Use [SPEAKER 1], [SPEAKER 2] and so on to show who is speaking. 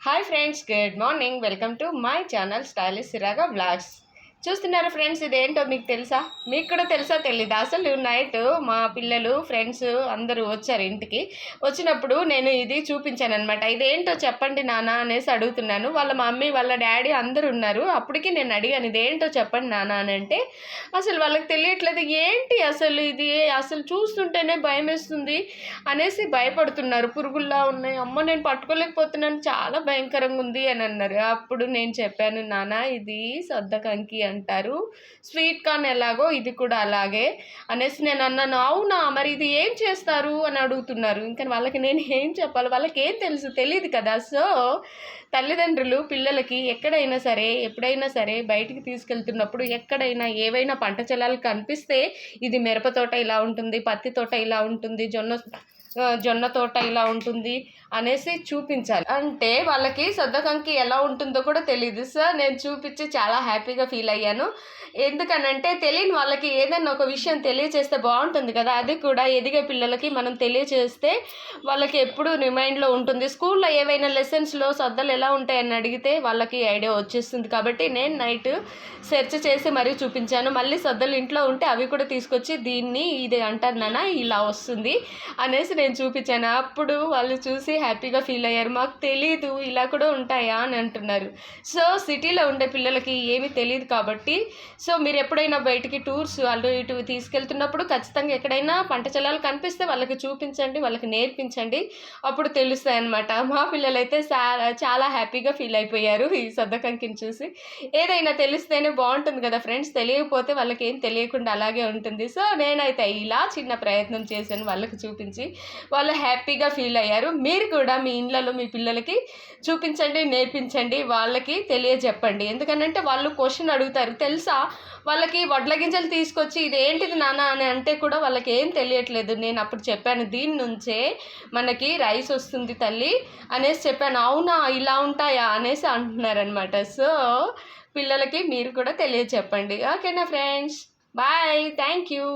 [SPEAKER 1] Hi friends, good morning. Welcome to my channel stylish సిరాగా vlogs. చూస్తున్నారు friends, ఇదేంటో మీకు తెలుసా? మీకు కూడా తెలుసా తెలీదా? అసలు నైట్ మా పిల్లలు ఫ్రెండ్స్ అందరూ వచ్చారు ఇంటికి. వచ్చినప్పుడు నేను ఇది చూపించాను అనమాట. ఇదేంటో చెప్పండి నాన్న అనేసి అడుగుతున్నాను. వాళ్ళ మమ్మీ వాళ్ళ డాడీ అందరూ ఉన్నారు. అప్పటికి నేను అడిగాను, ఇదేంటో చెప్పండి నాన్న అని. అంటే అసలు వాళ్ళకి తెలియట్లేదు. ఏంటి అసలు ఇది, అసలు చూస్తుంటేనే భయం వేస్తుంది అనేసి భయపడుతున్నారు. పురుగుల్లా ఉన్నాయి, అమ్మ నేను పట్టుకోలేకపోతున్నాను, చాలా భయంకరంగా ఉంది అని అన్నారు. అప్పుడు నేను చెప్పాను, నాన్న ఇది సొద్దకంకి అంటారు, స్వీట్ కార్న్ ఎలాగో ఇది కూడా అలాగే అనేసి నేను అన్నాను. అవునా, మరి ఇది ఏం చేస్తారు అని అడుగుతున్నారు. ఇంకా వాళ్ళకి నేను ఏం చెప్పాలి, వాళ్ళకి ఏం తెలుసు, తెలియదు కదా. సో తల్లిదండ్రులు పిల్లలకి ఎక్కడైనా సరే ఎప్పుడైనా సరే బయటికి తీసుకెళ్తున్నప్పుడు ఎక్కడైనా ఏవైనా పంట పొలాలు కనిపిస్తే ఇది మిరప తోట ఇలా ఉంటుంది, పత్తి తోట ఇలా ఉంటుంది, జొన్న తోట ఇలా ఉంటుంది అనేసి చూపించాలి. అంటే వాళ్ళకి సొద్దకంకి ఎలా ఉంటుందో కూడా తెలియదు. సో నేను చూపించి చాలా హ్యాపీగా ఫీల్ అయ్యాను. ఎందుకనంటే తెలియని వాళ్ళకి ఏదైనా ఒక విషయం తెలియచేస్తే బాగుంటుంది కదా. అది కూడా ఎదిగే పిల్లలకి మనం తెలియచేస్తే వాళ్ళకి ఎప్పుడు రిమైండ్లో ఉంటుంది. స్కూల్లో ఏవైనా లెసన్స్లో సొద్దలు ఎలా ఉంటాయని అడిగితే వాళ్ళకి ఐడియా వచ్చేస్తుంది. కాబట్టి నేను నైట్ సెర్చ్ చేసి మరీ చూపించాను. మళ్ళీ సొద్దలు ఇంట్లో ఉంటే అవి కూడా తీసుకొచ్చి దీన్ని ఇది అంటారు నాన్న, ఇలా వస్తుంది అనేసి నేను చూపించాను. అప్పుడు వాళ్ళు చూసి హ్యాపీగా ఫీల్ అయ్యారు. మాకు తెలీదు ఇలా కూడా ఉంటాయా అని అంటున్నారు. సో సిటీలో ఉండే పిల్లలకి ఏమీ తెలియదు కాబట్టి సో మీరు ఎప్పుడైనా బయటికి టూర్స్ వాళ్ళు ఇటు తీసుకెళ్తున్నప్పుడు ఖచ్చితంగా ఎక్కడైనా పంట పొలాలు కనిపిస్తే వాళ్ళకి చూపించండి, వాళ్ళకి నేర్పించండి, అప్పుడు తెలుస్తాయి అన్నమాట. మా పిల్లలైతే చాలా హ్యాపీగా ఫీల్ అయిపోయారు ఈ సొద్దకంకిని చూసి. ఏదైనా తెలిస్తేనే బాగుంటుంది కదా ఫ్రెండ్స్, తెలియకపోతే వాళ్ళకి ఏం తెలియకుండా అలాగే ఉంటుంది. సో నేనైతే ఇలా చిన్న ప్రయత్నం చేశాను వాళ్ళకి చూపించి, వాళ్ళు హ్యాపీగా ఫీల్ అయ్యారు. మీరు కూడా మీ ఇళ్ళలో మీ పిల్లలకి చూపించండి, నేర్పించండి, వాళ్ళకి తెలియజెప్పండి. ఎందుకంటే వాళ్ళు క్వశ్చన్ అడుగుతారు, తెలుసా వాళ్ళకి వడ్ల గింజలు తీసుకొచ్చి ఇదేంటిది నాన్న అని అంటే కూడా వాళ్ళకి ఏం తెలియట్లేదు. నేను అప్పుడు చెప్పాను, దీని నుంచే మనకి రైస్ వస్తుంది తల్లి అనేసి చెప్పాను. అవునా ఇలా ఉంటాయా అనేసి అంటున్నారనమాట. సో పిల్లలకి మీరు కూడా తెలియజెప్పండి. ఓకేనా ఫ్రెండ్స్, బాయ్, థ్యాంక్ యూ.